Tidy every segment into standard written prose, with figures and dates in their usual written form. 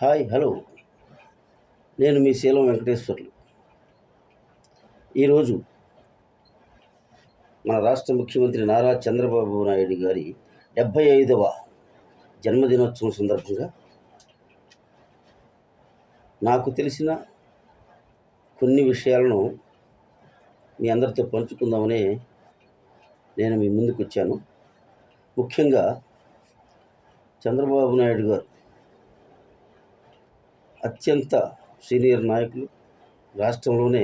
Hi hello నేను మీ శీలం వెంకటేశ్వర్లు. ఈరోజు మన రాష్ట్ర ముఖ్యమంత్రి నారా చంద్రబాబు నాయుడు గారి 75వ జన్మదినోత్సవం సందర్భంగా నాకు తెలిసిన కొన్ని విషయాలను మీ అందరితో పంచుకుందామని నేను మీ ముందుకు వచ్చాను. ముఖ్యంగా చంద్రబాబు నాయుడు గారు అత్యంత సీనియర్ నాయకులు, రాష్ట్రంలోనే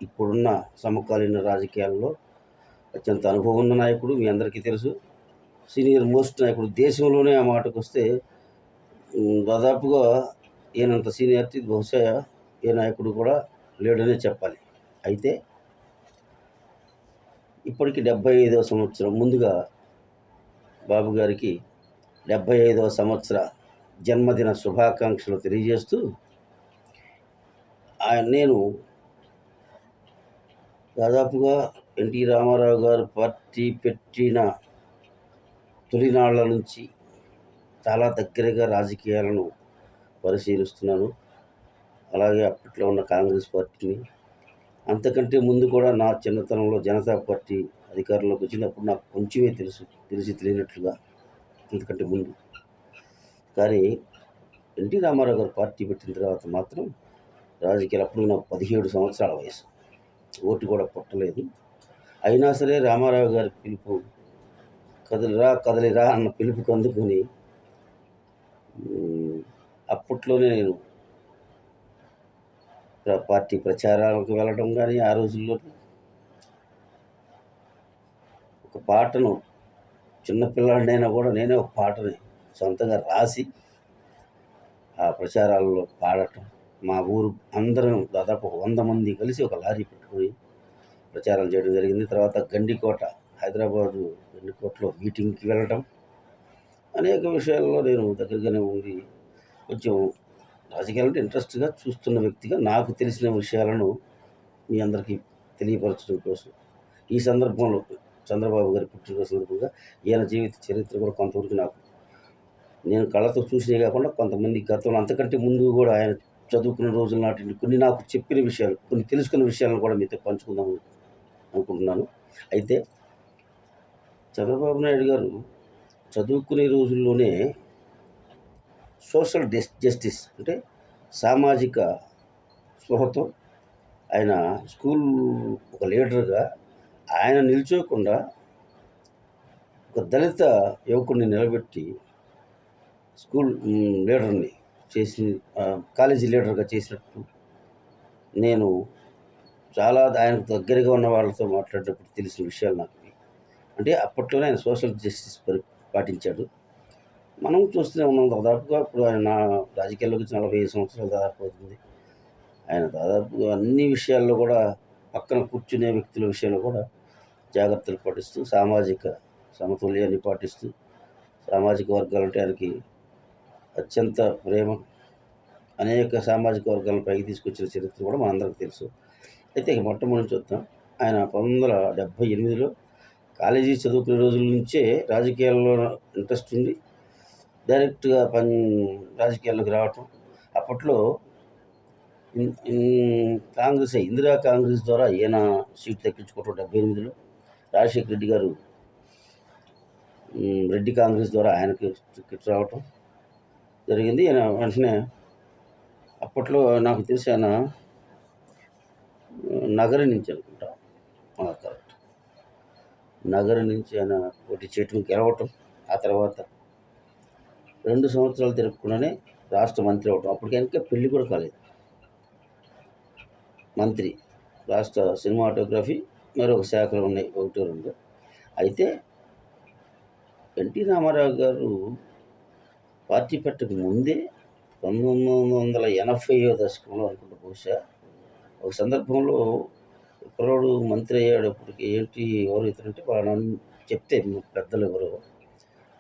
ఇప్పుడున్న సమకాలీన రాజకీయాల్లో అత్యంత అనుభవం ఉన్న నాయకుడు. మీ అందరికీ తెలుసు, సీనియర్ మోస్ట్ నాయకుడు దేశంలోనే. ఆ మాటకు వస్తే దాదాపుగా ఈయనంత సీనియారిటీ బహుశా ఏ నాయకుడు కూడా లేడనే చెప్పాలి. అయితే ఇప్పటికి 75వ సంవత్సరం. ముందుగా బాబు గారికి 75వ సంవత్సర జన్మదిన శుభాకాంక్షలు తెలియజేస్తూ, నేను దాదాపుగా ఎన్టీ రామారావు గారు పార్టీ పెట్టిన తొలినాళ్ల నుంచి చాలా దగ్గరగా రాజకీయాలను పరిశీలిస్తున్నాను. అలాగే అప్పట్లో ఉన్న కాంగ్రెస్ పార్టీని, అంతకంటే ముందు కూడా నా చిన్నతనంలో జనతా పార్టీ అధికారంలోకి వచ్చినప్పుడు నాకు కొంచెమే తెలిసి తెలియనట్లుగా, అంతకంటే ముందు. కానీ ఎన్టీ రామారావు గారు పార్టీ పెట్టిన తర్వాత మాత్రం రాజకీయాలు, అప్పుడు నాకు 17 సంవత్సరాల వయసు, ఓటు కూడా పుట్టలేదు. అయినా సరే రామారావు గారి పిలుపు, కదిలిరా కదిలిరా అన్న పిలుపుకి అందుకొని అప్పట్లోనే నేను పార్టీ ప్రచారాలకు వెళ్ళడం కానీ, ఆ రోజుల్లో ఒక పాటను, చిన్నపిల్లాడినైనా కూడా నేనే ఒక పాటని సొంతంగా రాసి ఆ ప్రచారాల్లో పాడటం, మా ఊరు అందరం దాదాపు 100 మంది కలిసి ఒక లారీ పెట్టుకొని ప్రచారాలు చేయడం జరిగింది. తర్వాత గండికోట, హైదరాబాదు గండికోటలో మీటింగ్కి వెళ్ళటం, అనేక విషయాల్లో నేను దగ్గరగానే ఉండి కొంచెం రాజకీయాలంటే ఇంట్రెస్ట్గా చూస్తున్న వ్యక్తిగా నాకు తెలిసిన విషయాలను మీ అందరికీ తెలియపరచడం కోసం ఈ సందర్భంలో చంద్రబాబు గారి పుట్టినరోజు సందర్భంగా ఈయన జీవిత చరిత్ర కూడా కొంతవరకు నాకు నేను కళ్ళతో చూసినే కాకుండా కొంతమంది గతంలో, అంతకంటే ముందు కూడా ఆయన చదువుకున్న రోజుల నాటి కొన్ని నాకు చెప్పిన విషయాలు, కొన్ని తెలుసుకున్న విషయాలను కూడా మీతో పంచుకుందాం అనుకుంటున్నాను. అయితే చంద్రబాబు నాయుడు గారు చదువుకునే రోజుల్లోనే సోషల్ జస్టిస్ అంటే సామాజిక స్పృహతో ఆయన స్కూల్ ఒక లీడర్గా ఆయన నిల్చోకుండా ఒక దళిత యువకుడిని నిలబెట్టి స్కూల్ లీడర్ని చేసి, కాలేజీ లీడర్గా చేసినట్టు నేను చాలా ఆయనకు దగ్గరగా ఉన్న వాళ్ళతో మాట్లాడేటప్పుడు తెలిసిన విషయాలు నాకు. అంటే అప్పట్లోనే ఆయన సోషల్ జస్టిస్ పాటించాడు. మనం చూస్తూనే ఉన్నాం. దాదాపుగా ఇప్పుడు ఆయన రాజకీయాల్లోకి 45 సంవత్సరాలు దాదాపు అవుతుంది. ఆయన దాదాపుగా అన్ని విషయాల్లో కూడా పక్కన కూర్చునే వ్యక్తుల విషయంలో కూడా జాగ్రత్తలు పాటిస్తూ, సామాజిక సమతుల్యాన్ని పాటిస్తూ, సామాజిక వర్గాలంటే ఆయనకి అత్యంత ప్రేమ, అనేక సామాజిక వర్గాలను పైకి తీసుకొచ్చిన చరిత్ర కూడా మనందరికీ తెలుసు. అయితే మొట్టమొదటి చూద్దాం. ఆయన 1978లో కాలేజీ చదువుకునే రోజుల నుంచే రాజకీయాల్లో ఇంట్రెస్ట్ ఉంది. డైరెక్ట్గా రాజకీయాల్లోకి రావటం, అప్పట్లో కాంగ్రెస్, ఇందిరా కాంగ్రెస్ ద్వారా ఈయన సీట్ దక్కించుకోవటం 78లో, రాజశేఖర రెడ్డి గారు రెడ్డి కాంగ్రెస్ ద్వారా ఆయనకి టికెట్ రావటం జరిగింది. ఆయన వెంటనే అప్పట్లో నాకు తెలిసి ఆయన నగరి నుంచి అనుకుంటా, కరెక్ట్, నగరి నుంచి ఆయన పోటీ చేయటం, గెలవటం, ఆ తర్వాత 2 సంవత్సరాలు తిరగకుండానే రాష్ట్ర మంత్రి అవటం. అప్పటికైనా పెళ్లి కూడా కాలేదు. మంత్రి, రాష్ట్ర సినిమాటోగ్రఫీ మరొక శాఖలు ఉన్నాయి, 1-2. అయితే ఎన్టీ రామారావు గారు పార్టీ పెట్టక ముందే 1980వ దశకంలో అనుకుంటా, బహుశా ఒక సందర్భంలో కుర్రాడు మంత్రి అయ్యేటప్పటికి, ఏంటి ఎవరు ఇతరంటే వాళ్ళని చెప్తే పెద్దలు ఎవరో,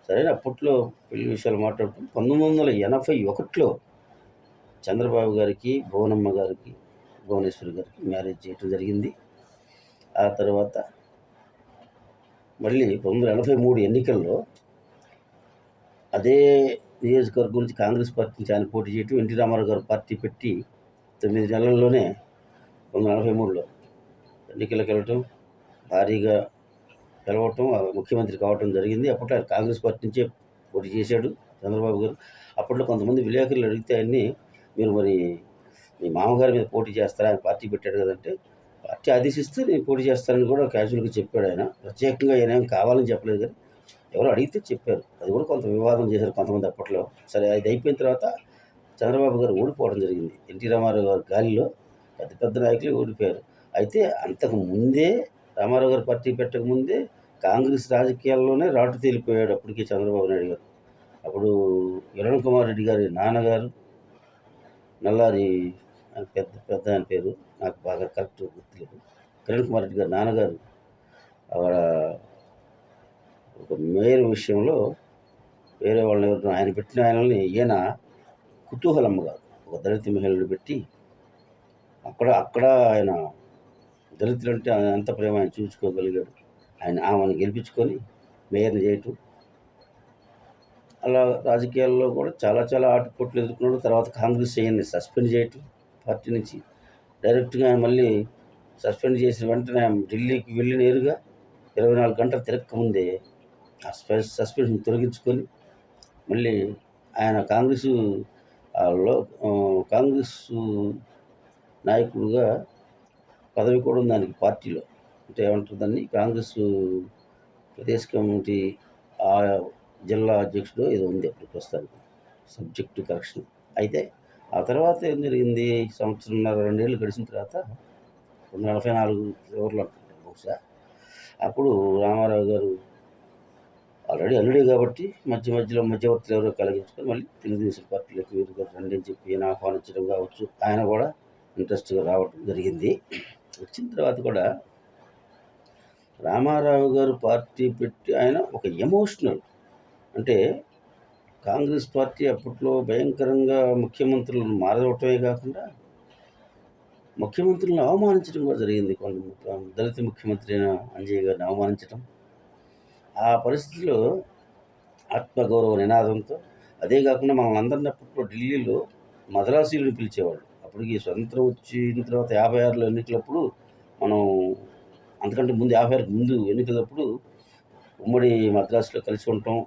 సరే అప్పట్లో పెళ్లి విషయాలు మాట్లాడుకుంటూ 1981లో చంద్రబాబు గారికి, భువనమ్మ గారికి, భువనేశ్వరి గారికి మ్యారేజ్ చేయటం జరిగింది. ఆ తర్వాత మళ్ళీ 1983 ఎన్నికల్లో అదే నియోజకవర్గం నుంచి కాంగ్రెస్ పార్టీ నుంచి ఆయన పోటీ చేయటం, ఎన్టీ రామారావు గారు పార్టీ పెట్టి 9 నెలల్లోనే 1943లో ఎన్నికలకు వెళ్ళటం, భారీగా గెలవటం, ముఖ్యమంత్రి కావటం జరిగింది. అప్పట్లో ఆయన కాంగ్రెస్ పార్టీ నుంచే పోటీ చేశాడు చంద్రబాబు గారు. అప్పట్లో కొంతమంది విలేకరులు అడిగితే ఆయన్ని, మీరు మరి మీ మామగారి మీద పోటీ చేస్తారా, ఆయన పార్టీ పెట్టాడు కదంటే, పార్టీ ఆదేశిస్తే నేను పోటీ చేస్తానని కూడా క్యాజువల్గా చెప్పాడు ఆయన. ప్రత్యేకంగా ఆయన ఏం కావాలని చెప్పలేదు, కానీ ఎవరో అడిగితే చెప్పారు. అది కూడా కొంత వివాదం చేశారు కొంతమంది అప్పట్లో. సరే, అది అయిపోయిన తర్వాత చంద్రబాబు గారు ఓడిపోవడం జరిగింది. ఎన్టీ రామారావు గారు గాలిలో పెద్ద పెద్ద నాయకులు ఓడిపోయారు. అయితే అంతకు ముందే, రామారావు గారు పార్టీ పెట్టకముందే కాంగ్రెస్ రాజకీయాల్లోనే రాటు తేలిపోయాడు అప్పటికే చంద్రబాబు నాయుడు గారు. అప్పుడు కిరణ్ కుమార్ రెడ్డి గారి నాన్నగారు, నల్లారి పెద్ద ఆయన పేరు నాకు బాగా కరెక్ట్ గుర్తులేదు, కిరణ్ కుమార్ రెడ్డి గారి నాన్నగారు అక్కడ ఒక మేయర్ విషయంలో వేరే వాళ్ళని ఎవరు ఆయన పెట్టిన ఆయనని ఈయన కుతూహలమ్మ గారు ఒక దళిత మహిళను పెట్టి అక్కడ ఆయన దళితులు అంటే అంత ప్రేమ ఆయన చూసుకోగలిగాడు. ఆమెను గెలిపించుకొని మేయర్ని చేయటం, అలా రాజకీయాల్లో కూడా చాలా చాలా ఆటుపోట్లు ఎదుర్కొన్నాడు. తర్వాత కాంగ్రెస్ ఆయన్ని సస్పెండ్ చేయటం పార్టీ నుంచి. డైరెక్ట్గా ఆయన మళ్ళీ సస్పెండ్ చేసిన వెంటనే ఢిల్లీకి వెళ్ళి నేరుగా 24 గంటలు తిరగకముందే ఆ సస్పెన్షన్ తొలగించుకొని మళ్ళీ ఆయన కాంగ్రెస్ నాయకుడిగా పదవి కూడా ఉంది దానికి పార్టీలో. అంటే ఏమంటారు దాన్ని, కాంగ్రెస్ ప్రదేశ్ కమిటీ ఆ జిల్లా అధ్యక్షుడు ఏదో ఉంది అప్పుడు ప్రస్తుతానికి, సబ్జెక్టు కరెక్షన్. అయితే ఆ తర్వాత ఏం జరిగింది, 1.5-2 గడిచిన తర్వాత 44 చివర్లు అనుకుంటారు బహుశా, అప్పుడు రామారావు గారు ఆల్రెడీ అల్లుడే కాబట్టి మధ్యవర్తులు ఎవరో కలిగించుకొని మళ్ళీ తెలుగుదేశం పార్టీలోకి వీరుగా రండి అని చెప్పి ఈయన ఆహ్వానించడం కావచ్చు, ఆయన కూడా ఇంట్రెస్ట్గా రావడం జరిగింది. వచ్చిన తర్వాత కూడా రామారావు గారు పార్టీ పెట్టి ఆయన ఒక ఎమోషనల్, అంటే కాంగ్రెస్ పార్టీ అప్పట్లో భయంకరంగా ముఖ్యమంత్రులను మారవటమే కాకుండా ముఖ్యమంత్రులను అవమానించడం కూడా జరిగింది. దళిత ముఖ్యమంత్రి అయిన అంజయ్య గారిని అవమానించడం, ఆ పరిస్థితిలో ఆత్మగౌరవ నినాదంతో, అదే కాకుండా మనల్ని అందరినీ అప్పట్లో ఢిల్లీలో మద్రాసీలను పిలిచేవాళ్ళు. అప్పటికి స్వతంత్రం వచ్చిన తర్వాత 56లో ఎన్నికలప్పుడు, మనం అంతకంటే ముందు 56కి ముందు ఎన్నికలప్పుడు ఉమ్మడి మద్రాసులో కలిసి ఉంటాం.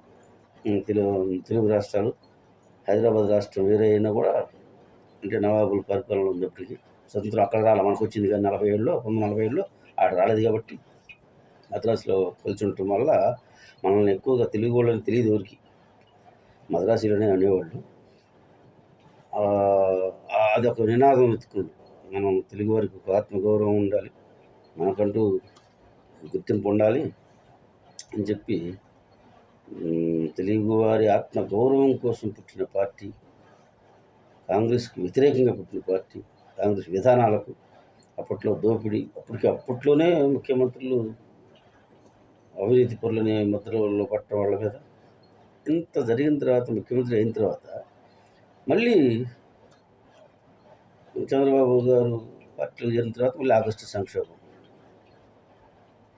తెలుగు రాష్ట్రాలు, హైదరాబాద్ రాష్ట్రం వేరే అయినా కూడా, అంటే నవాబుల పరిపాలన ఉన్నప్పటికీ స్వతంత్రం అక్కడ రాలే, మనకు వచ్చింది కానీ 1947లో ఆడ రాలేదు కాబట్టి మద్రాసులో కలిసి ఉండటం వల్ల మనల్ని ఎక్కువగా తెలుగు వాళ్ళని తెలియదు ఎవరికి, మద్రాసీలోనే అనేవాళ్ళు. అది ఒక నినాదం ఎత్తుకుంది, మనం తెలుగు వారికి ఒక ఆత్మగౌరవం ఉండాలి, మనకంటూ గుర్తింపు ఉండాలి అని చెప్పి తెలుగువారి ఆత్మగౌరవం కోసం పుట్టిన పార్టీ, కాంగ్రెస్కి వ్యతిరేకంగా పుట్టిన పార్టీ, కాంగ్రెస్ విధానాలకు, అప్పట్లో దోపిడీ, అప్పట్లోనే ముఖ్యమంత్రులు అవినీతి పరులని ముద్రలో పట్టడం వాళ్ళ మీద ఇంత జరిగిన తర్వాత, ముఖ్యమంత్రి అయిన తర్వాత మళ్ళీ చంద్రబాబు గారు పార్టీలో చేరిన తర్వాత మళ్ళీ ఆగస్టు సంక్షోభం.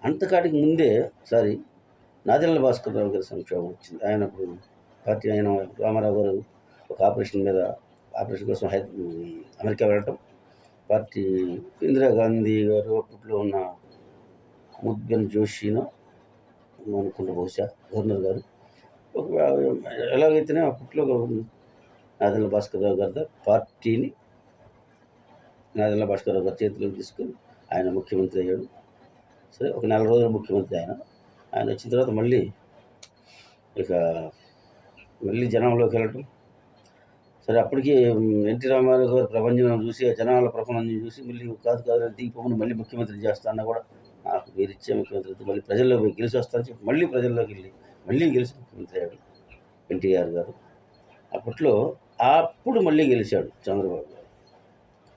అంతకాటికి ముందే ఒకసారి నాదెళ్ల భాస్కర్ రావు గారి సంక్షోభం వచ్చింది. ఆయన రామారావు గారు ఒక ఆపరేషన్ కోసం అమెరికా వెళ్ళటం, పార్టీ ఇందిరాగాంధీ గారు అప్పట్లో ఉన్న ముద్బెన్ జోషినో అనుకుంటా బహుశా గవర్నర్ గారు, ఎలాగైతేనే అప్పట్లో నాదెళ్ల భాస్కర్ రావు గారి పార్టీని నాదెళ్ల భాస్కర్ రావు గారి చేతిలోకి తీసుకొని ఆయన ముఖ్యమంత్రి అయ్యాడు. సరే, ఒక 4 రోజులు ముఖ్యమంత్రి ఆయన వచ్చిన తర్వాత మళ్ళీ జనంలోకి వెళ్ళటం. సరే, అప్పటికి ఎన్టీ రామారావు గారు ప్రపంచం చూసి, ఆ జనాల ప్రపంచం చూసి మళ్ళీ కాదు దిగిపోమని మళ్ళీ ముఖ్యమంత్రి చేస్తానన్నా కూడా, నాకు మీరు ఇచ్చే ముఖ్యమంత్రి మళ్ళీ ప్రజల్లో పోయి గెలిచి వస్తానని చెప్పి మళ్ళీ ప్రజల్లోకి వెళ్ళి మళ్ళీ గెలిచి ముఖ్యమంత్రి అయ్యాడు ఎన్టీఆర్ గారు. అప్పుడు మళ్ళీ గెలిచాడు చంద్రబాబు గారు.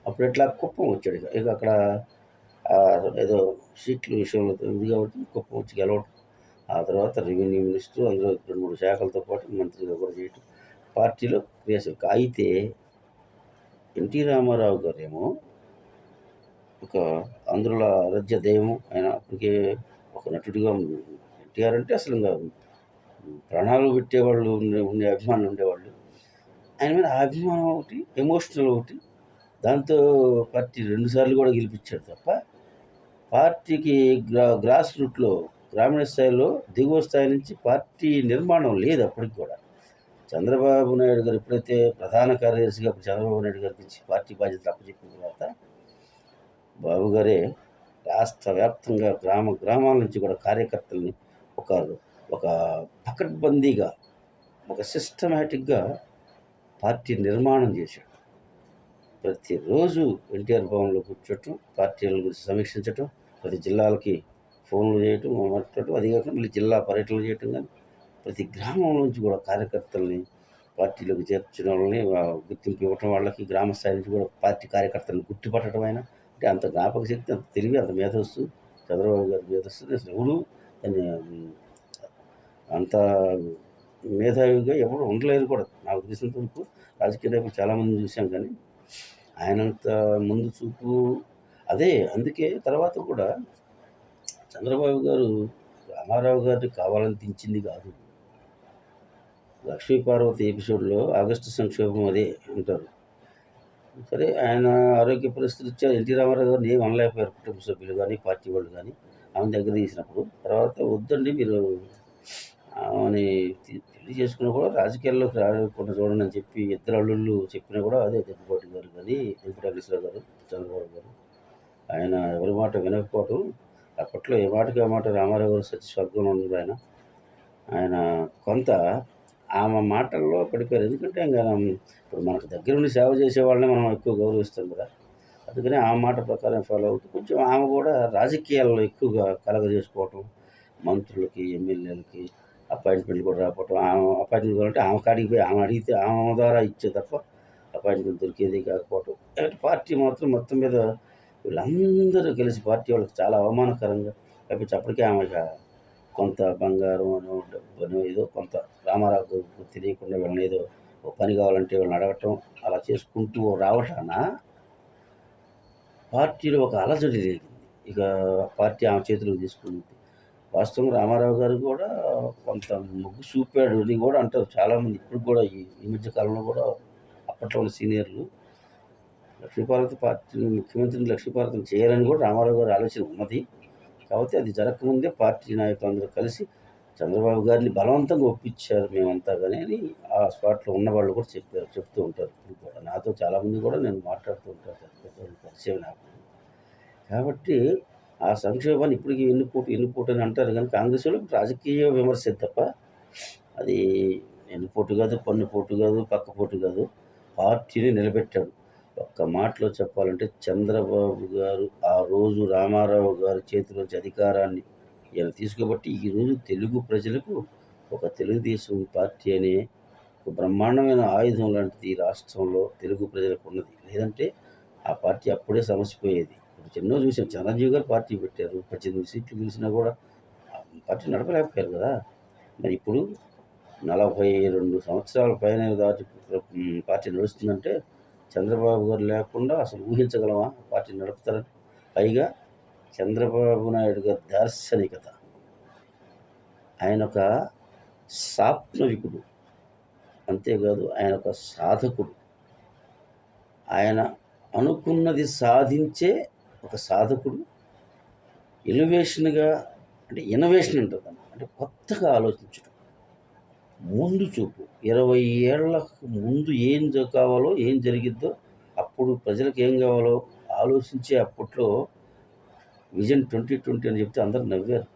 అప్పుడు ఎట్లా కుప్పం వచ్చాడు, ఇక అక్కడ ఏదో సీట్ల విషయంలో ఉంది కాబట్టి కుప్పం వచ్చి గెలవడం. ఆ తర్వాత రెవెన్యూ మినిస్టర్, అందులో 2-3 శాఖలతో పాటు మంత్రిగా కూడా చేయటం, పార్టీలో క్రియాశీలక. అయితే ఎన్టీ రామారావు గారేమో ఒక ఆంధ్రుల ఆరాధ్య దైవం, ఆయన అప్పటికే ఒక నటుడిగా, ఎన్టీఆర్ అంటే అసలు ఇంకా ప్రాణాలు పెట్టేవాళ్ళు, ఉండే అభిమానులు ఉండేవాళ్ళు. ఆయన మీద ఆ అభిమానం ఒకటి, ఎమోషనల్ ఒకటి. దాంతో పార్టీ 2 సార్లు కూడా గెలిపించాడు తప్ప, పార్టీకి గ్రాస్ రూట్‌లో, గ్రామీణ స్థాయిలో, దిగువ స్థాయి నుంచి పార్టీ నిర్మాణం లేదు అప్పటికి కూడా. చంద్రబాబు నాయుడు గారు ఎప్పుడైతే ప్రధాన కార్యదర్శిగా చంద్రబాబు నాయుడు గారికి ఇచ్చి పార్టీ బాధ్యతలు అప్పచెప్పిన తర్వాత, బాబు గారే రాష్ట్ర వ్యాప్తంగా గ్రామాల నుంచి కూడా కార్యకర్తల్ని ఒక ఒక పకడ్బందీగా, ఒక సిస్టమాటిక్‌గా పార్టీ నిర్మాణం చేశాడు. ప్రతిరోజు ఎన్టీఆర్ భవన్‌లో కూర్చోటం, పార్టీల గురించి సమీక్షించటం, ప్రతి జిల్లాలకి ఫోన్లు చేయటం, మాట్లాడటం, అది కాకుండా మళ్ళీ జిల్లా పర్యటనలు చేయటం కానీ, ప్రతి గ్రామం నుంచి కూడా కార్యకర్తల్ని పార్టీలోకి చేర్చడం, వాళ్ళని గుర్తింపు ఇవ్వటం, వాళ్ళకి గ్రామ స్థాయి నుంచి కూడా పార్టీ కార్యకర్తలను గుర్తుపట్టడం. అయినా అంటే అంత జ్ఞాపక శక్తి, అంత తెలివి, అంత మేధస్సు చంద్రబాబు గారి మేధస్సు అసలు ఎవరు దాన్ని అంత మేధావిగా ఎవరు ఉండలేరు కూడా. నాకు తెలిసినంత వరకు రాజకీయ నాయకులు చాలామందిని చూసాం కానీ ఆయనంత ముందు చూపు అదే. అందుకే తర్వాత కూడా చంద్రబాబు గారు రామారావు గారిని కావాలని దించింది కాదు. లక్ష్మీపార్వతి ఎపిసోడ్లో ఆగస్టు సంక్షోభం అదే అంటారు. సరే, ఆయన ఆరోగ్య పరిస్థితులు ఇచ్చా ఎన్టీ రామారావు గారిని ఏమి అనలేకపోయారు కుటుంబ సభ్యులు కానీ, పార్టీ వాళ్ళు కానీ ఆమె దగ్గర తీసినప్పుడు. తర్వాత వద్దండి మీరు ఆమెని పెళ్లి చేసుకున్నా కూడా రాజకీయాల్లోకి రాకుండా చూడండి అని చెప్పి ఇద్దరు అల్లుళ్ళు చెప్పినా కూడా అదే దగ్గుబాటి గారు కానీ, వెంకటేశ్వర గారు, చంద్రబాబు గారు ఆయన ఎవరి మాట వినకపోవటం. అప్పట్లో ఏ మాటకి ఆ మాట రామారావు గారు సత్య స్వర్గంలో ఉన్నారు. ఆయన కొంత ఆమె మాటల్లో పడిపోయారు. ఎందుకంటే ఇంకా ఇప్పుడు మనకు దగ్గర ఉండి సేవ చేసే వాళ్ళని మనం ఎక్కువ గౌరవిస్తాం కదా. అందుకని ఆ మాట ప్రకారం ఫాలో అవుతూ కొంచెం ఆమె కూడా రాజకీయాల్లో ఎక్కువగా కలగజేసుకోవటం, మంత్రులకి, ఎమ్మెల్యేలకి అపాయింట్మెంట్లు కూడా రాకపోవటం. ఆమె అపాయింట్మెంట్ కావాలంటే ఆమె కాడికి పోయి ఆమె అడిగితే ఆమె ద్వారా ఇచ్చే తప్ప అపాయింట్మెంట్ దొరికేది కాకపోవటం. కాబట్టి పార్టీ మాత్రం మొత్తం మీద వీళ్ళందరూ కలిసి పార్టీ వాళ్ళకి చాలా అవమానకరంగా. లేకపోతే అప్పటికే ఆమె కొంత బంగారం అనో, డబ్బనో ఏదో కొంత రామారావు గారికి తెలియకుండా వీళ్ళని ఏదో ఓ పని కావాలంటే వీళ్ళని అడగటం, అలా చేసుకుంటూ రావటాన పార్టీలో ఒక అలజడి రేగింది. ఇక పార్టీ ఆమె చేతిలోకి తీసుకుంది. వాస్తవంగా రామారావు గారు కూడా కొంత మొగ్గు చూపాడు అని కూడా అంటారు చాలామంది. ఇప్పుడు కూడా ఈ మధ్య కాలంలో కూడా అప్పట్లో ఉన్న సీనియర్లు లక్ష్మీపార్వతి పార్టీని, ముఖ్యమంత్రిని లక్ష్మీపార్వతిని చేయాలని కూడా రామారావు గారి ఆలోచన ఉన్నది. కాకపోతే అది జరగకముందే పార్టీ నాయకులందరూ కలిసి చంద్రబాబు గారిని బలవంతంగా ఒప్పించారు మేమంతా కానీ అని ఆ స్పాట్లో ఉన్నవాళ్ళు కూడా చెప్తూ ఉంటారు. ఇప్పుడు కూడా నాతో చాలామంది కూడా నేను మాట్లాడుతూ ఉంటాను, పరిచయం నాకు. కాబట్టి ఆ సంక్షోభాన్ని ఇప్పటికీ ఎన్నుపోటు అని అంటారు కానీ కాంగ్రెస్ వాళ్ళు రాజకీయ విమర్శ తప్ప అది ఎన్నుపోటు కాదు, పన్నుపోటు కాదు, పక్కపోటు కాదు. పార్టీని నిలబెట్టాడు. ఒక్క మాటలో చెప్పాలంటే చంద్రబాబు గారు ఆ రోజు రామారావు గారి చేతిలోంచి అధికారాన్ని ఈయన తీసుకోబట్టి ఈరోజు తెలుగు ప్రజలకు ఒక తెలుగుదేశం పార్టీ అనే ఒక బ్రహ్మాండమైన ఆయుధం లాంటిది ఈ రాష్ట్రంలో తెలుగు ప్రజలకు ఉన్నది. లేదంటే ఆ పార్టీ అప్పుడే సమసిపోయేది. ఇప్పుడు ఎన్నో చూసాం. చిరంజీవి గారు పార్టీ పెట్టారు, 18 సీట్లు గెలిచినా కూడా పార్టీ నడపలేకపోయారు కదా. మరి ఇప్పుడు 42 సంవత్సరాల పైన దాటి పార్టీ నడుస్తుందంటే చంద్రబాబు గారు లేకుండా అసలు ఊహించగలమా పార్టీ నడుపుతారని? పైగా చంద్రబాబు నాయుడు గారి దార్శనికత, ఆయన ఒక సాత్వికుడు, అంతేకాదు ఆయన ఒక సాధకుడు. ఆయన అనుకున్నది సాధించే ఒక సాధకుడు. ఇన్నోవేషన్గా అంటే ఇన్నోవేషన్ ఉంటుంది, అంటే కొత్తగా ఆలోచించడం, ముందు చూపు. 20 ఏళ్ళకు ముందు ఏం కావాలో, ఏం జరిగిద్దో, అప్పుడు ప్రజలకు ఏం కావాలో ఆలోచించి అప్పట్లో విజన్ 2020 అని చెప్తే అందరూ నవ్వారు.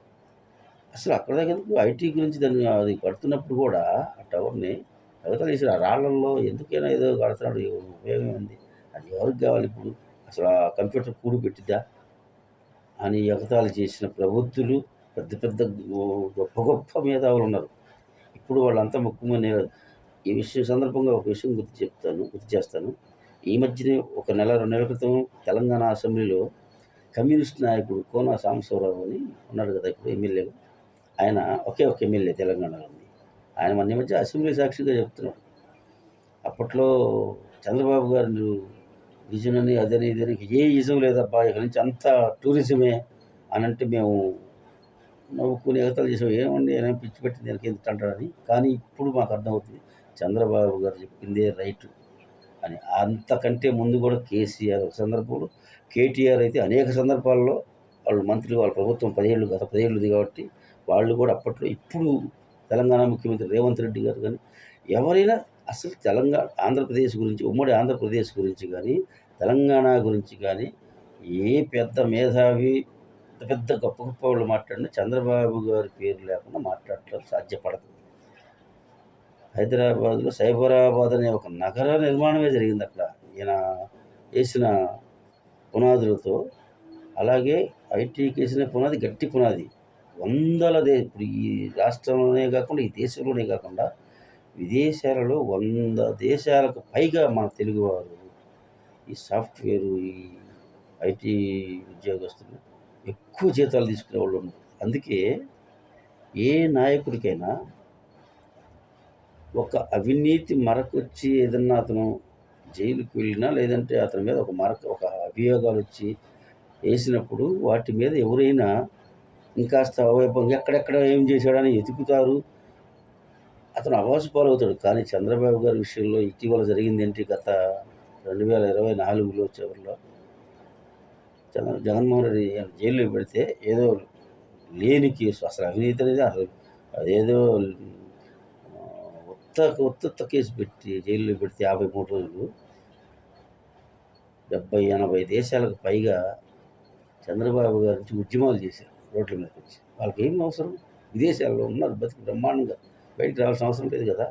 అసలు అక్కడ దగ్గర ఐటీ గురించి దాన్ని అది కడుతున్నప్పుడు కూడా ఆ టవర్ని ఎగతాళి చేశారు. ఆ రాళ్ళల్లో ఎందుకైనా ఏదో కడుతున్నాడు, ఉపయోగం ఉంది, అది ఎవరికి కావాలి ఇప్పుడు, అసలు ఆ కంప్యూటర్ కూడు పెట్టిద్దా అని ఎగతాళి చేసిన ప్రబుద్ధులు, పెద్ద పెద్ద గొప్ప గొప్ప మేధావులు ఉన్నారు. ఇప్పుడు వాళ్ళంతా ముఖ్యమైన ఈ విషయం సందర్భంగా ఒక విషయం గుర్తు చేస్తాను. ఈ మధ్యనే ఒక నెల 2 నెలల క్రితం తెలంగాణ అసెంబ్లీలో కమ్యూనిస్ట్ నాయకుడు కోన సాంబశివరావు అని ఉన్నాడు కదా ఇప్పుడు ఎమ్మెల్యేగా. ఆయన ఒకే ఒక ఎమ్మెల్యే తెలంగాణలో ఉంది. ఆయన మన మధ్య అసెంబ్లీ సాక్షిగా చెప్తున్నాడు, అప్పట్లో చంద్రబాబు గారు విజన్ అని అదని ఇదని ఏ ఇజం లేదబ్బా, ఇక నుంచి అంతా టూరిజమే అని అంటే మేము నవ్వుకుని ఎగతాలు చేసాం. ఏమండి ఆయన పిచ్చి పెట్టింది దానికి ఎందుకు అంటాడని. కానీ ఇప్పుడు మాకు అర్థమవుతుంది చంద్రబాబు గారు చెప్పిందే రైటు అని. అంతకంటే ముందు కూడా కేసీఆర్ ఒక సందర్భంలో, కేటీఆర్ అయితే అనేక సందర్భాల్లో వాళ్ళు మంత్రులు, వాళ్ళ ప్రభుత్వం గత 10 ఏళ్ళుంది కాబట్టి వాళ్ళు కూడా అప్పట్లో, ఇప్పుడు తెలంగాణ ముఖ్యమంత్రి రేవంత్ రెడ్డి గారు కానీ ఎవరైనా అసలు ఆంధ్రప్రదేశ్ గురించి, ఉమ్మడి ఆంధ్రప్రదేశ్ గురించి కానీ, తెలంగాణ గురించి కానీ ఏ పెద్ద మేధావి, పెద్ద పెద్ద గొప్ప గొప్ప వాళ్ళు మాట్లాడినా చంద్రబాబు గారి పేరు లేకుండా మాట్లాడటం సాధ్యపడదు. హైదరాబాద్లో సైబరాబాద్ అనే ఒక నగర నిర్మాణమే జరిగింది అక్కడ ఈయన వేసిన పునాదులతో. అలాగే ఐటీకి వేసిన పునాది గట్టి పునాది. ఇప్పుడు ఈ రాష్ట్రంలోనే కాకుండా, ఈ దేశంలోనే కాకుండా విదేశాలలో 100 దేశాలకు పైగా మన తెలుగువారు ఈ సాఫ్ట్వేరు, ఈ ఐటీ ఉద్యోగస్తులు ఎక్కువ జీతాలు తీసుకునే వాళ్ళు ఉన్నారు. అందుకే ఏ నాయకుడికైనా ఒక అవినీతి మరకొచ్చి ఏదన్నా అతను జైలుకి వెళ్ళినా, లేదంటే అతని మీద ఒక అభియోగాలు వచ్చి వేసినప్పుడు వాటి మీద ఎవరైనా ఇంకాస్త అవైభవంగా ఎక్కడెక్కడ ఏం చేశాడని ఎతుకుతారు. అతను అవాసు పాలవుతాడు. కానీ చంద్రబాబు గారి విషయంలో ఇటీవల జరిగింది ఏంటి, గత 2024లో చివరిలో జగన్మోహన్ రెడ్డి జైల్లో పెడితే ఏదో లేని కేసు, అసలు అవినీతి అనేది అదేదో ఉత్త కేసు పెట్టి జైల్లో పెడితే 53 రోజులు 70-80 దేశాలకు పైగా చంద్రబాబు గారి నుంచి ఉద్యమాలు చేశారు రోడ్ల మీదకి వచ్చి. వాళ్ళకి ఏం అవసరం, విదేశాల్లో ఉన్నారు, బతికి బ్రహ్మాండంగా, బయటికి రావాల్సిన అవసరం లేదు కదా.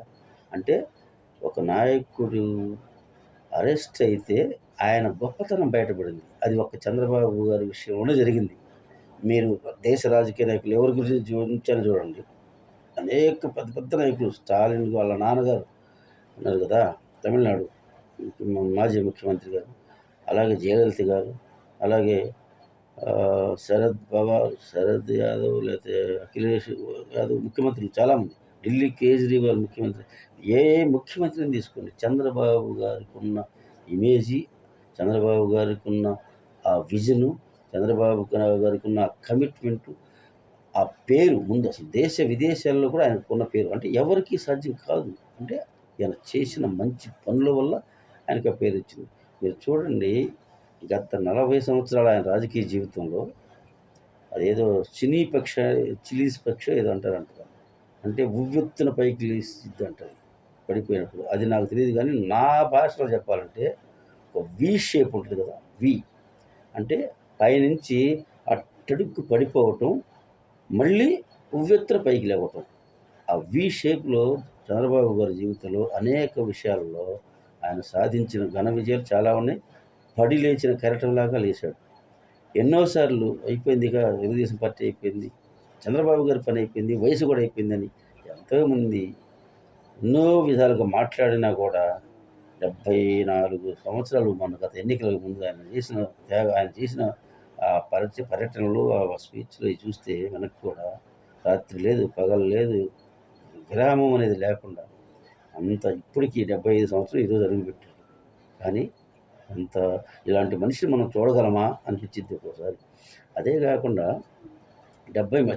అంటే ఒక నాయకుడు అరెస్ట్ అయితే ఆయన గొప్పతనం బయటపడింది. అది ఒక చంద్రబాబు గారి విషయంలోనే జరిగింది. మీరు దేశ రాజకీయ నాయకులు ఎవరి గురించి ఉంచారో చూడండి, అనేక పెద్ద పెద్ద నాయకులు, స్టాలిన్ వాళ్ళ నాన్నగారు ఉన్నారు కదా, తమిళనాడు మాజీ ముఖ్యమంత్రి గారు, అలాగే జయలలిత గారు, అలాగే శరద్ యాదవ్, లేకపోతే అఖిలేష్ యాదవ్, ముఖ్యమంత్రులు చాలామంది, ఢిల్లీ కేజ్రీవాల్ ముఖ్యమంత్రి, ఏ ముఖ్యమంత్రిని తీసుకోండి, చంద్రబాబు గారికి ఉన్న ఇమేజీ, చంద్రబాబు గారికి ఉన్న ఆ విజను, చంద్రబాబు గారికి ఉన్న కమిట్మెంటు, ఆ పేరు ముందు అసలు దేశ విదేశాల్లో కూడా ఆయనకున్న పేరు అంటే ఎవరికి సాధ్యం కాదు. అంటే ఆయన చేసిన మంచి పనుల వల్ల ఆయనకు ఆ పేరు వచ్చింది. మీరు చూడండి, గత 40 సంవత్సరాల ఆయన రాజకీయ జీవితంలో అదేదో చిలీస్ పక్ష ఏదో అంటారంట, అంటే ఉవ్వెత్తున పైకి లేసిద్ది అంటారు పడిపోయినప్పుడు. అది నాకు తెలియదు, కానీ నా భాషలో చెప్పాలంటే ఒక వి షేప్ ఉంటుంది కదా, వి అంటే పైనుంచి అట్టడుక్కు పడిపోవటం, మళ్ళీ ఉవ్వెత్తున పైకి లేవటం. ఆ వి షేప్లో చంద్రబాబు గారి జీవితంలో అనేక విషయాలలో ఆయన సాధించిన ఘన విజయాలు చాలా ఉన్నాయి. పడి లేచిన కెరటంలాగా లేచాడు. ఎన్నోసార్లు అయిపోయింది, ఇక తెలుగుదేశం పార్టీ అయిపోయింది, చంద్రబాబు గారి పని అయిపోయింది, వయసు కూడా అయిపోయిందని ఎంతోమంది ఎన్నో విధాలుగా మాట్లాడినా కూడా 74 సంవత్సరాలు మన గత ఎన్నికలకు ముందు ఆయన చేసిన ఆ పర్యటనలు, ఆ స్పీచ్లు చూస్తే మనకు కూడా రాత్రి లేదు, పగలు లేదు, విరామం అనేది లేకుండా అంత ఇప్పటికీ 75 సంవత్సరాలు ఈరోజు అడుగుపెట్టారు. కానీ అంత ఇలాంటి మనిషిని మనం చూడగలమా అనిపించింది ఒక్కోసారి. అదే కాకుండా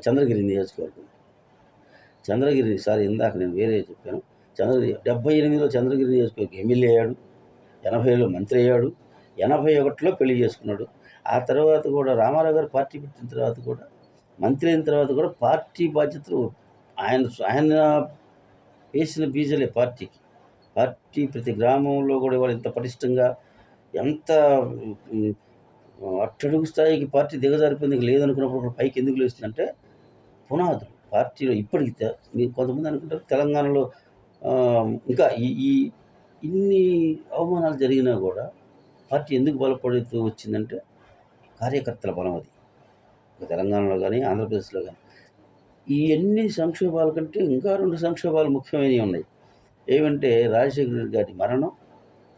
చంద్రగిరి నియోజకవర్గం, ఇందాక నేను వేరే చెప్పాను. 78లో చంద్రగిరి నియోజకవర్గం ఎమ్మెల్యే అయ్యాడు, 80లో మంత్రి అయ్యాడు, 81లో పెళ్లి చేసుకున్నాడు. ఆ తర్వాత కూడా రామారావు గారు పార్టీ పెట్టిన తర్వాత కూడా, మంత్రి అయిన తర్వాత కూడా పార్టీ బాధ్యతలు ఆయన వేసిన బీజలే పార్టీకి. పార్టీ ప్రతి గ్రామంలో కూడా వాళ్ళు ఇంత పటిష్టంగా, ఎంత అట్టడుగు స్థాయికి పార్టీ దిగజారిపోయింది లేదనుకున్నప్పుడు పైకి ఎందుకు లేస్తుందంటే పునాదులు పార్టీలో. ఇప్పటికి మీరు కొంతమంది అనుకుంటారు తెలంగాణలో ఇంకా ఈ ఇన్ని అవమానాలు జరిగినా కూడా పార్టీ ఎందుకు బలపడుతూ వచ్చిందంటే కార్యకర్తల బలం. అది తెలంగాణలో కానీ, ఆంధ్రప్రదేశ్లో కానీ ఈ ఎన్ని సంక్షోభాల కంటే ఇంకా 2 సంక్షోభాలు ముఖ్యమైనవి ఉన్నాయి. ఏమంటే రాజశేఖర రెడ్డి గారి మరణం,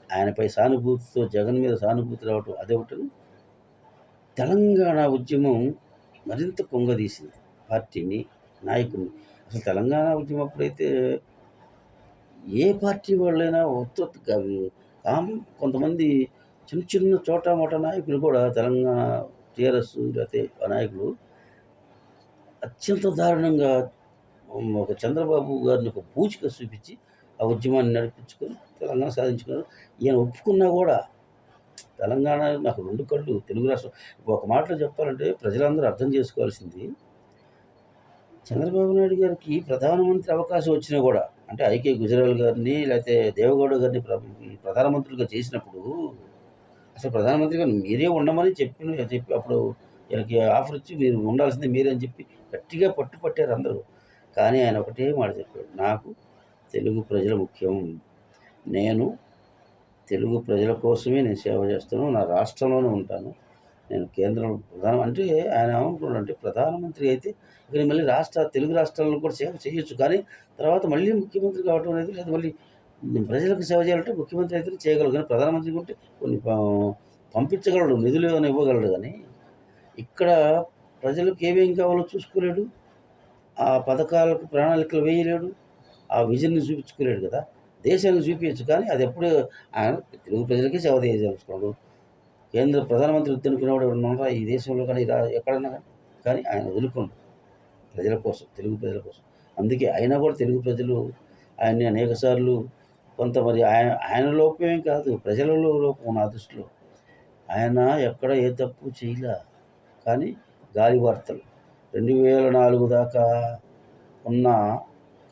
ఆయనపై సానుభూతితో జగన్ మీద సానుభూతి రావటం అదొకటి. తెలంగాణ ఉద్యమం మరింత పొంగదీసింది పార్టీని, నాయకుడిని. అసలు తెలంగాణ ఉద్యమం అప్పుడైతే ఏ పార్టీ వాళ్ళైనా కొంతమంది చిన్న చిన్న చోటా మోటా నాయకులు కూడా, తెలంగాణ టీఆర్ఎస్ లేకపోతే ఆ నాయకులు అత్యంత దారుణంగా ఒక చంద్రబాబు గారిని ఒక పూచిక చూపించి ఆ ఉద్యమాన్ని నడిపించుకొని తెలంగాణ సాధించుకున్నారు. ఈయన ఒప్పుకున్నా కూడా తెలంగాణ నాకు 2 కళ్ళు తెలుగు రాష్ట్రం. ఒక మాటలో చెప్పాలంటే ప్రజలందరూ అర్థం చేసుకోవాల్సింది, చంద్రబాబు నాయుడు గారికి ప్రధానమంత్రి అవకాశం వచ్చినా కూడా, అంటే ఐకే గుజరాల్ గారిని లేకపోతే దేవగౌడ గారిని ప్రధానమంత్రులుగా చేసినప్పుడు అసలు ప్రధానమంత్రిగా మీరే ఉండమని చెప్పి అప్పుడు ఈయనకి ఆఫర్ ఇచ్చి మీరు ఉండాల్సింది మీరే అని చెప్పి గట్టిగా పట్టారు అందరూ. కానీ ఆయన ఒకటే మాట చెప్పాడు, నాకు తెలుగు ప్రజలు ముఖ్యం, నేను తెలుగు ప్రజల కోసమే నేను సేవ చేస్తాను, నా రాష్ట్రంలోనే ఉంటాను, నేను కేంద్రం అంటే ఆయన ఏమనుకున్నాడంటే ప్రధానమంత్రి అయితే ఇక మళ్ళీ తెలుగు రాష్ట్రాల్లో కూడా సేవ చేయొచ్చు, కానీ తర్వాత మళ్ళీ ముఖ్యమంత్రి కావడం అనేది, లేదా మళ్ళీ ప్రజలకు సేవ చేయాలంటే ముఖ్యమంత్రి అయితే చేయగలరు, కానీ ప్రధానమంత్రి ఉంటే కొన్ని పంపించగలడు, నిధులు ఏమైనా ఇవ్వగలడు, కానీ ఇక్కడ ప్రజలకు ఏమేం కావాలో చూసుకోలేడు, ఆ పథకాలకు ప్రణాళికలు వేయలేడు, ఆ విజన్ని చూపించుకోలేడు కదా. దేశానికి చూపించచ్చు, కానీ అది ఎప్పుడు ఆయన తెలుగు ప్రజలకే సేవ చేయదలుచుకోడు. కేంద్ర ప్రధానమంత్రి వద్దనుకునేవాడు ఎవరన్నా ఈ దేశంలో కానీ ఎక్కడన్నా కానీ ఆయన వదులుకోండు ప్రజల కోసం, తెలుగు ప్రజల కోసం. అందుకే అయినా కూడా తెలుగు ప్రజలు ఆయన్ని అనేక సార్లు కొంత మరి ఆయన లోపమేం కాదు, ప్రజలలో లోపం నా దృష్టిలో. ఆయన ఎక్కడ ఏ తప్పు చేయలే, కానీ గాలి వార్తలు 2004 దాకా ఉన్న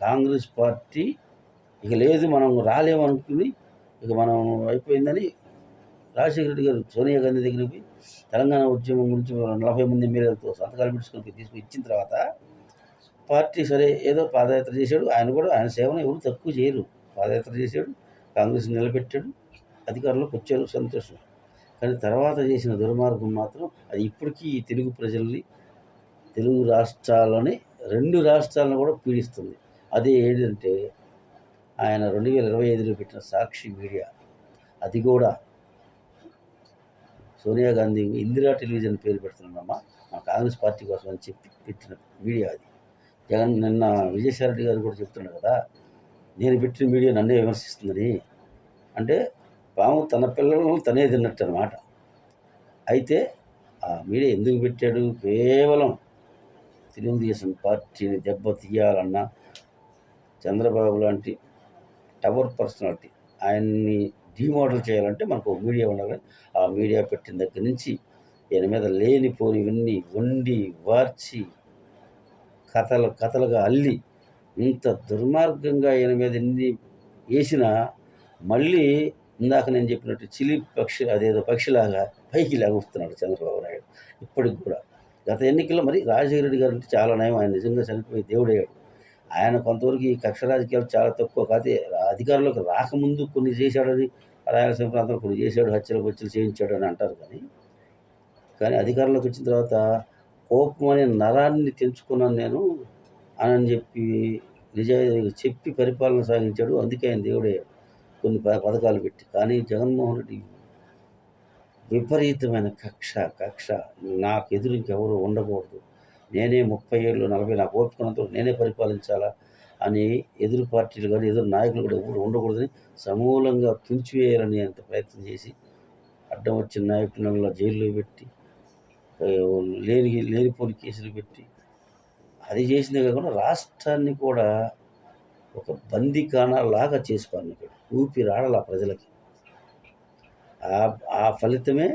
కాంగ్రెస్ పార్టీ ఇక లేదు, మనం రాలేమనుకుని ఇక మనం అయిపోయిందని రాజశేఖర రెడ్డి గారు సోనియా గాంధీ దగ్గరికి పోయి తెలంగాణ ఉద్యమం గురించి 40 మంది ఎమ్మెల్యేలతో సంతకాలు పెట్టుకొని ఇచ్చిన తర్వాత పార్టీ సరే ఏదో పాదయాత్ర చేశాడు. ఆయన కూడా ఆయన సేవను ఎవరు తక్కువ చేయరు. పాదయాత్ర చేశాడు, కాంగ్రెస్ నిలబెట్టాడు, అధికారంలోకి వచ్చారు, సంతోషం. కానీ తర్వాత చేసిన దుర్మార్గం మాత్రం అది ఇప్పటికీ తెలుగు ప్రజల్ని, తెలుగు రాష్ట్రాలని, 2 రాష్ట్రాలను కూడా పీడిస్తుంది. అదే ఏంటంటే ఆయన 2025లో పెట్టిన సాక్షి మీడియా, అది కూడా సోనియా గాంధీ ఇందిరా టెలివిజన్ పేరు పెడుతున్నామమ్మా మా కాంగ్రెస్ పార్టీ కోసం అని చెప్పి పెట్టిన మీడియా అది. నిన్న విజయసాయి రెడ్డి గారు కూడా చెప్తున్నాడు కదా, నేను పెట్టిన మీడియా నన్నే విమర్శిస్తుందని. అంటే పాము తన పిల్లలను తనే తిన్నట్టు అనమాట. అయితే ఆ మీడియా ఎందుకు పెట్టాడు, కేవలం తెలుగుదేశం పార్టీని దెబ్బతీయాలన్నా, చంద్రబాబు లాంటి టవర్ పర్సనాలిటీ ఆయన్ని డిమోడల్ చేయాలంటే మనకు ఒక మీడియా ఉండాలి. ఆ మీడియా పెట్టిన దగ్గర నుంచి ఈయన మీద లేనిపోనివన్నీ వండి వార్చి కథలుగా అల్లి ఇంత దుర్మార్గంగా ఈయన మీద ఎన్ని వేసినా మళ్ళీ ఇందాక నేను చెప్పినట్టు అదేదో పక్షిలాగా పైకి లాగుస్తున్నాడు చంద్రబాబు నాయుడు ఇప్పటికి కూడా. గత ఎన్నికల్లో మరి రాజశేఖర రెడ్డి గారు అంటే చాలా నయం, ఆయన నిజంగా చనిపోయి దేవుడయ్యాడు. ఆయన కొంతవరకు ఈ కక్ష రాజకీయాలు చాలా తక్కువ, కాదే అధికారంలోకి రాకముందు కొన్ని చేశాడని, రాయలసీమ ప్రాంతంలో కొన్ని చేశాడు, హత్యలు చేయించాడు అని అంటారు. కానీ అధికారంలోకి వచ్చిన తర్వాత కోపం అనే నరాన్ని తెంచుకున్నాను నేను అని చెప్పి నిజాయితీగా చెప్పి పరిపాలన సాగించాడు. అందుకే ఆయన దేవుడయ్యాడు కొన్ని పథకాలు పెట్టి. కానీ జగన్మోహన్ రెడ్డి విపరీతమైన కక్ష నాకు ఎదురు ఇంకెవరు ఉండకూడదు, నేనే 30 ఏళ్ళు 40 నాకు ఓపికనంత నేనే పరిపాలించాలా అని ఎదురు పార్టీలు కానీ ఎదురు నాయకులు కూడా ఎవరు ఉండకూడదని సమూలంగా తుంచివేయాలని అంత ప్రయత్నం చేసి అడ్డం వచ్చిన నాయకులను జైల్లో పెట్టి లేనిపోని కేసులు పెట్టి అది చేసిందే కాకుండా రాష్ట్రాన్ని కూడా ఒక బందీఖానా లాగా చేసి పారినాడు. ఊపిరాడల ప్రజలకి. ఆ ఫలితమే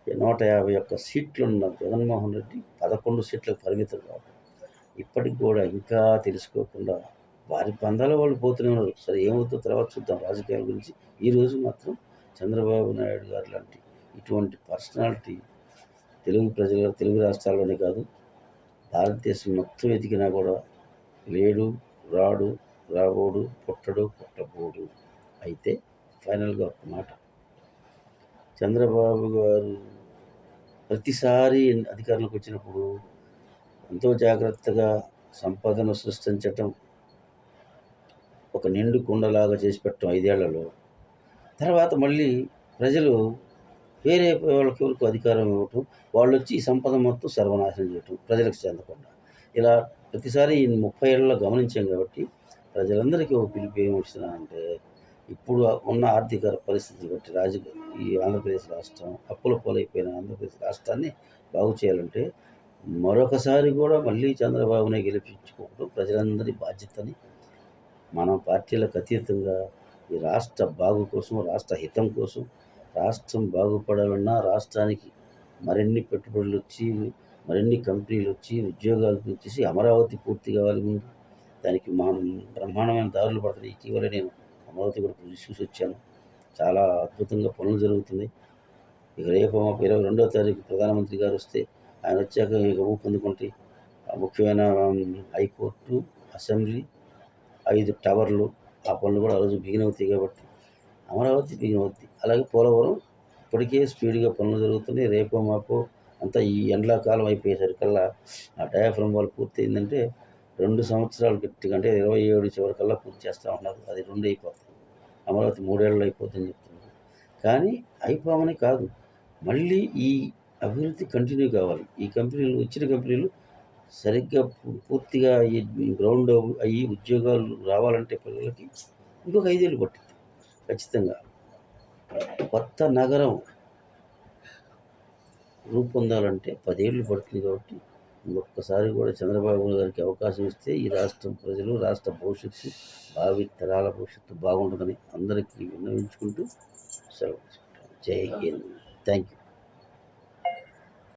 151 సీట్లున్న జగన్మోహన్ రెడ్డి 11 సీట్లకు పరిమితం కావడం. ఇప్పటికి కూడా ఇంకా తెలుసుకోకుండా వారి పందాల వాళ్ళు పోతూనే ఉన్నారు. సరే ఏమవుతుందో తర్వాత చూద్దాం రాజకీయాల గురించి. ఈరోజు మాత్రం చంద్రబాబు నాయుడు గారు లాంటి ఇటువంటి పర్సనాలిటీ తెలుగు రాష్ట్రాల్లోనే కాదు భారతదేశం మొత్తం వెతికినా కూడా లేడు, రాబోడు, పుట్టబోడు. అయితే ఫైనల్గా ఒక మాట, చంద్రబాబు గారు ప్రతిసారి అధికారంలోకి వచ్చినప్పుడు ఎంతో జాగ్రత్తగా సంపదను సృష్టించటం, ఒక నిండు కుండలాగా చేసి పెట్టడం 5 ఏళ్లలో. తర్వాత మళ్ళీ ప్రజలు వేరే వాళ్ళకి అధికారం ఇవ్వటం, వాళ్ళు వచ్చి ఈ సంపద మొత్తం సర్వనాశనం చేయటం, ప్రజలకు చెందకుండా. ఇలా ప్రతిసారి ఈ 30 ఏళ్ళలో గమనించాం. కాబట్టి ప్రజలందరికీ ఒక పిలుపు ఏమి ఇస్తున్నానంటే, ఇప్పుడు ఉన్న ఆర్థిక పరిస్థితులు బట్టి ఈ ఆంధ్రప్రదేశ్ రాష్ట్రం అప్పుల పాలైపోయిన ఆంధ్రప్రదేశ్ రాష్ట్రాన్ని బాగు చేయాలంటే మరొకసారి కూడా మళ్ళీ చంద్రబాబునే గెలిపించుకోవడం ప్రజలందరి బాధ్యతని మనం పార్టీలకు అతీతంగా ఈ రాష్ట్ర బాగు కోసం, రాష్ట్ర హితం కోసం, రాష్ట్రం బాగుపడాలన్నా రాష్ట్రానికి మరిన్ని పెట్టుబడులు వచ్చి, మరిన్ని కంపెనీలు వచ్చి, ఉద్యోగాలు వచ్చేసి అమరావతి పూర్తి కావాలి ముందు. దానికి బ్రహ్మాండమైన దారులు పడుతున్నాయి. ఇటీవల నేను అమరావతి కూడా చూసి వచ్చాను. చాలా అద్భుతంగా పనులు జరుగుతున్నాయి. ఇక రేపు 22వ తారీఖు ప్రధానమంత్రి గారు వస్తే ఆయన వచ్చాక ఇక ఊపందుకుంటే ముఖ్యమైన హైకోర్టు, అసెంబ్లీ, 5 టవర్లు, ఆ పనులు కూడా ఆ రోజు బిగిన్ అవుతాయి కాబట్టి అమరావతి బిగిన్ అవుద్ది. అలాగే పోలవరం ఇప్పటికే స్పీడ్గా పనులు జరుగుతున్నాయి. రేపో మాపో అంతా ఈ ఎండాకాలం అయిపోయేసరికల్లా ఆ డయాఫ్రమ్ వాల్ పూర్తయిందంటే 2 సంవత్సరాలు గట్టిగా, అంటే 27 చివరికల్లా పూర్తి చేస్తూ ఉన్నారు. అది 2 అయిపోతుంది. అమరావతి 3 ఏళ్ళలో అయిపోతుందని చెప్తున్నారు. కానీ అయిపోవని కాదు, మళ్ళీ ఈ అభివృద్ధి కంటిన్యూ కావాలి. ఈ కంపెనీలు, వచ్చిన కంపెనీలు సరిగ్గా పూర్తిగా ఈ గ్రౌండ్ అయ్యి ఉద్యోగాలు రావాలంటే పిల్లలకి ఇంకొక 5 ఏళ్ళు పట్టింది ఖచ్చితంగా. కొత్త నగరం రూపొందాలంటే 10 ఏళ్ళు పడుతుంది కాబట్టి ఇంకొకసారి కూడా చంద్రబాబు గారికి అవకాశం ఇస్తే ఈ రాష్ట్రం ప్రజలు, రాష్ట్ర భవిష్యత్తు, భావి తరాల భవిష్యత్తు బాగుంటుందని అందరికీ విన్నవించుకుంటూ సెలవు తీసుకుంటాను. జై హింద్. Thank you.